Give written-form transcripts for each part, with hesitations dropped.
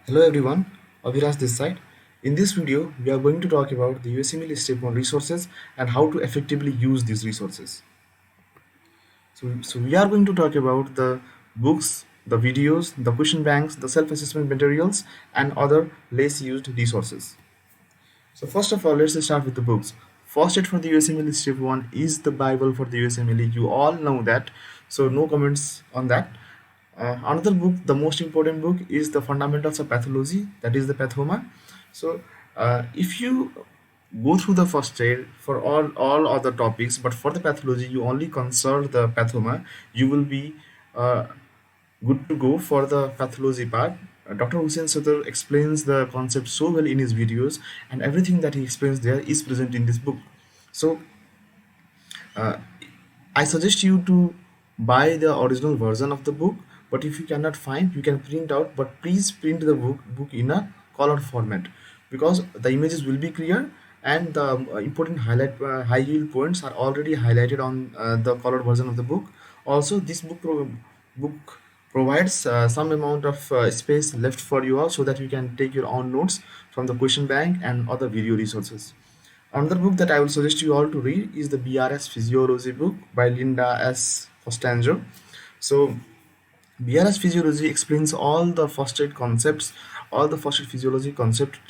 Hello everyone, Abhiraj this side. In this video, we are going to talk about the USMLE Step 1 resources and how to effectively use these resources. So we are going to talk about the books, the videos, the question banks, the self-assessment materials, and other less used resources. So first of all, let's start with the books. First aid for the USMLE Step 1 is the Bible for the USMLE. You all know that, so no comments on that. Another book, the most important book, is the Fundamentals of Pathology, that is the Pathoma. So if you go through the first aid for all other topics, but for the pathology you only consult the Pathoma, you will be uh, good to go for the pathology part. Dr. Hussein Sutter explains the concept so well in his videos, and everything that he explains there is present in this book. So uh, I suggest you to buy the original version of the book, but if you cannot find, you can print out, but please print the book in a colored format because the images will be clear and the important high yield points are already highlighted on the colored version of the book. Also, this book provides some amount of space left for you all so that you can take your own notes from the question bank and other video resources. Another book that I will suggest you all to read is the BRS Physiology book by Linda S. Costanzo. So, BRS Physiology explains all the first aid concepts, all the first aid physiology concept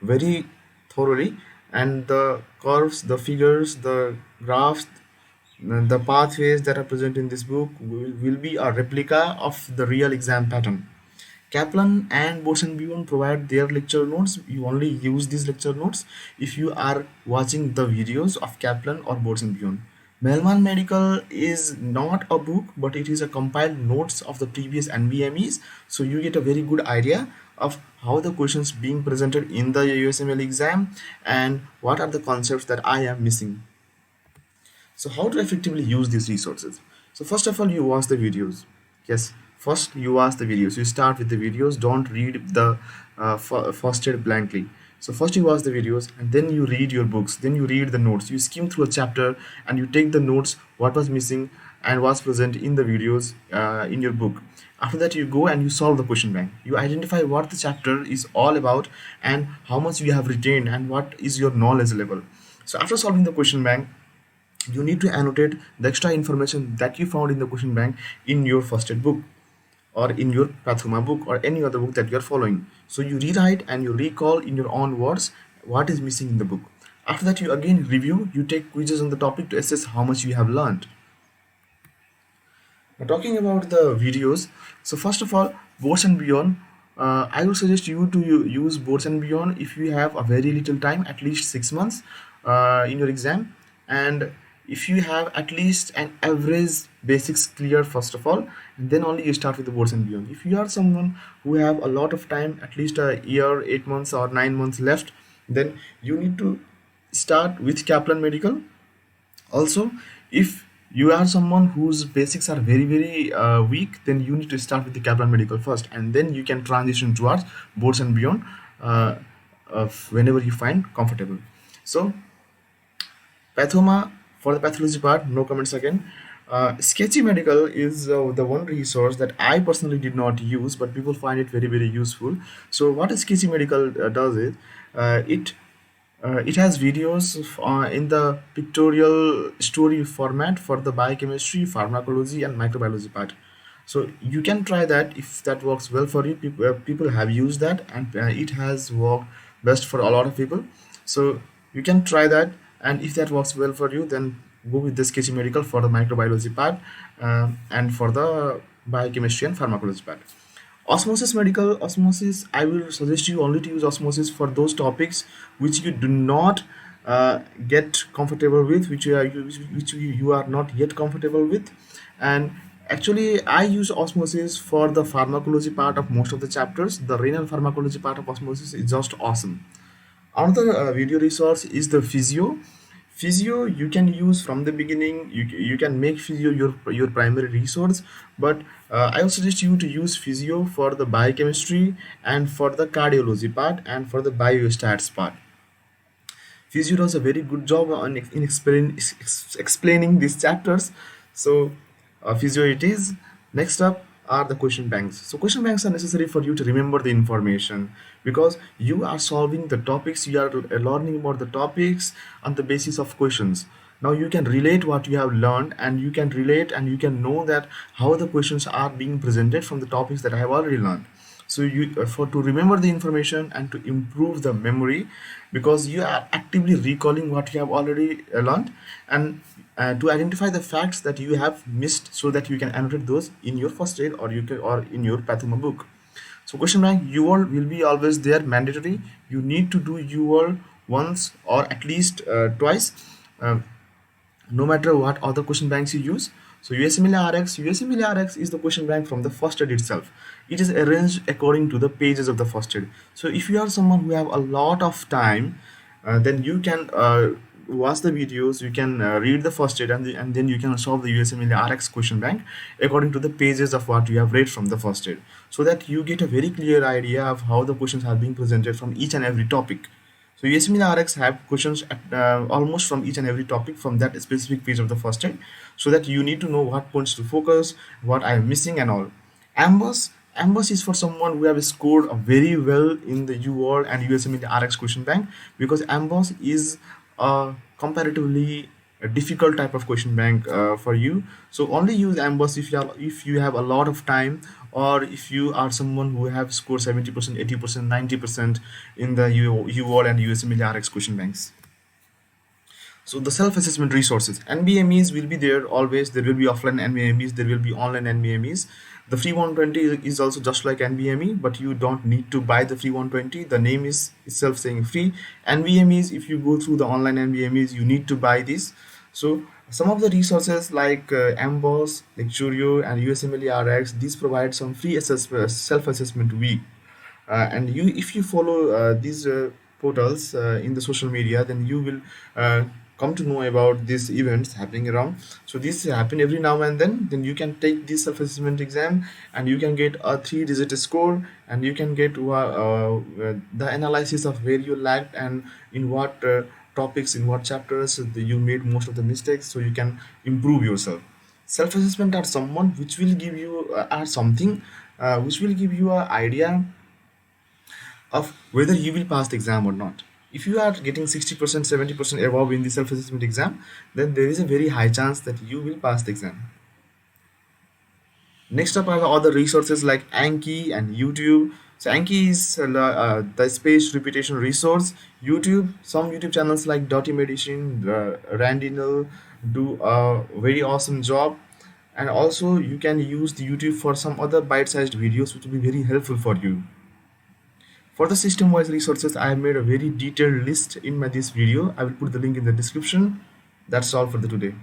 very thoroughly, and the curves, the figures, the graphs, the pathways that are present in this book will be a replica of the real exam pattern. Kaplan and Bosenbion provide their lecture notes. You only use these lecture notes if you are watching the videos of Kaplan or Bosenbion. Melman Medical is not a book, but it is a compiled notes of the previous NVMEs, so you get a very good idea of how the questions being presented in the USML exam and what are the concepts that I am missing. So how to effectively use these resources? So first of all, you watch the videos. Yes, first you watch the videos. You start with the videos. Don't read the first aid blankly. So first you watch the videos and then you read your books. Then you read the notes. You skim through a chapter and you take the notes, what was missing and what's present in the videos in your book. After that, you go and you solve the question bank. You identify what the chapter is all about and how much you have retained and what is your knowledge level. So after solving the question bank, you need to annotate the extra information that you found in the question bank in your first aid book or in your Prathama book or any other book that you are following. So you rewrite and you recall in your own words what is missing in the book. After that, you again review, you take quizzes on the topic to assess how much you have learned. Now, talking about the videos, so first of all, Boards and Beyond, I would suggest you to use Boards and Beyond if you have a very little time, at least 6 months in your exam, and if you have at least an average basics clear first of all, and then only you start with the Boards and Beyond. If you are someone who have a lot of time, at least a year, 8 months or 9 months left, then you need to start with Kaplan Medical. Also, if you are someone whose basics are very weak, then you need to start with the Kaplan Medical first, and then you can transition towards Boards and Beyond whenever you find comfortable. So Pathoma, for the pathology part, no comments again. Sketchy Medical is the one resource that I personally did not use, but people find it very useful. So what Sketchy Medical does is it has videos in the pictorial story format for the biochemistry, pharmacology, and microbiology part. So you can try that if that works well for you. People have used that, and it has worked best for a lot of people. So you can try that, and if that works well for you, then go with the Sketchy Medical for the microbiology part and for the biochemistry and pharmacology part. Osmosis Medical, Osmosis, I will suggest you only to use Osmosis for those topics which you do not get comfortable with, which you are not yet comfortable with. And actually, I use Osmosis for the pharmacology part of most of the chapters. The renal pharmacology part of Osmosis is just awesome. Another video resource is the Physio you can use from the beginning. You can make Physio your primary resource, but I would suggest you to use Physio for the biochemistry and for the cardiology part and for the biostats part. Physio does a very good job in explaining these chapters. So Physio it is. Next up, are the question banks. So question banks are necessary for you to remember the information, because you are solving the topics, you are learning about the topics on the basis of questions. Now you can relate what you have learned, and you can relate and you can know that how the questions are being presented from the topics that I have already learned. So you for to remember the information and to improve the memory, because you are actively recalling what you have already learned, and to identify the facts that you have missed, so that you can annotate those in your first aid, or you can, or in your pathoma book. So question bank UL will be always there, mandatory. You need to do UL once or at least twice, uh, no matter what other question banks you use. So USMLE RX is the question bank from the first aid itself. It is arranged according to the pages of the first aid. So if you are someone who have a lot of time, then you can watch the videos, you can read the first aid, and then you can solve the USMLE RX question bank according to the pages of what you have read from the first aid, so that you get a very clear idea of how the questions are being presented from each and every topic. So USMLE RX have questions at, almost from each and every topic from that specific page of the first aid, so that you need to know what points to focus, what I am missing and all. Amboss is for someone who have scored very well in the UOL and USMLE RX question bank, because Amboss is a comparatively a difficult type of question bank for you. So only use Amboss if you have a lot of time, or if you are someone who have scored 70%, 80%, 90% in the UOL and USMLE RX question banks. So the self-assessment resources, NBMEs will be there always. There will be offline NBMEs, there will be online NBMEs. The free 120 is also just like NBME, but you don't need to buy the free 120. The name is itself saying free. NBMEs, if you go through the online NBMEs, you need to buy this. So some of the resources like Amboss, Lecturio, and USMLE RX, these provide some free self-assessment week. And you, if you follow these portals in the social media, then you will come to know about these events happening around. So this happen every now and then you can take this self-assessment exam, and you can get a 3-digit score, and you can get the analysis of where you lagged, and in what topics, in what chapters you made most of the mistakes, so you can improve yourself. Self-assessment are someone which will give you are something which will give you an idea of whether you will pass the exam or not. If you are getting 60%, 70% above in the self-assessment exam, then there is a very high chance that you will pass the exam. Next up are the other resources like Anki and YouTube. So Anki is the space repetition resource. YouTube, some YouTube channels like Dirty Medicine, Randinal do a very awesome job. And also you can use the YouTube for some other bite-sized videos which will be very helpful for you. For the system-wise resources, I have made a very detailed list in my this video. I will put the link in the description. That's all for the today.